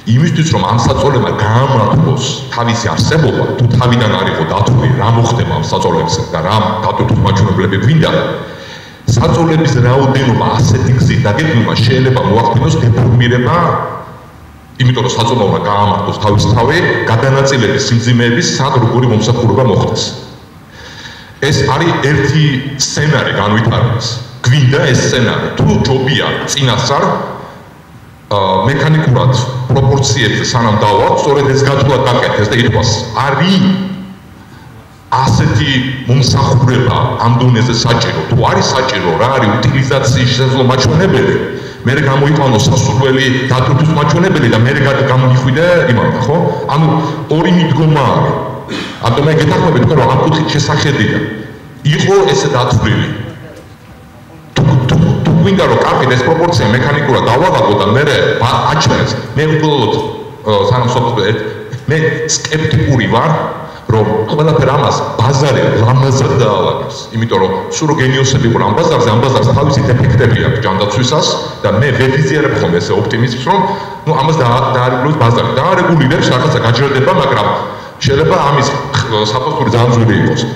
იმისთვის რომ ამ საწოლემა გაამართლოს თავისი არსებობა, თუ თავიდან არ იყო დათვლილი, რა მოხდება ამ საწოლებზე და რა დატვირთულ მაჩვენებლები გვინდა, საწოლების რაოდენობა ასეთი გზით დაგეგმვა შეიძლება მოახდინოს დეფორმირება, იმიტომ რომ საწოლო უნდა გაამართლოს თავისთავად, გადანაწილების სიმძიმეების სად როგორი მომსახურება მოხდეს. ეს არის ერთი სცენარი განვითარების. გვინდა ეს სცენარი, თუ ჯობია წინასწარ მექანიკურად პროპორციებზე სანამ დავარ, სწორედ ეს გათვლა გაკეთდეს და ითქვას, არის ასეთი მომსახურება ამ დონეზე საჭირო, თუ არის საჭირო, რა არის უტილიზაციის შესაძლო მაჩვენებელი, მე გამოიყვანოს სასურველი დატვირთვის მაჩვენებელი და მე გამოიხვიდე იმავე, ხო? ანუ ორი მიდგომა არის. ამიტომ მე გეთანხმებით, რომ ამ კუთხით შესახედია. იყო ესე დათვლილი. გვინდა რომ კარგი ეს პროპორცია მექანიკურად დავაღალბო და მე აჩვენეს მე უბრალოდ სანამ სოფლად მე სკეპტიკური ვარ რომ ყველაფერ ამას ბაზარი ლამაზად დაალაგებს იმიტომ რომ სულ რო გენიოსები ყურა ამ ბაზარს თავისი ეფექტები აქვს ჯანდაცვისას და მე ვეფიზიერებ ხოლმე ესე ოპტიმიზმს რომ ნუ ამას დაარეგულოს ბაზარი დაარეგულირებს რაღაცა გაჯერდება მაგრამ შეიძლება ამის საფოსტური ძალზვილი იყოს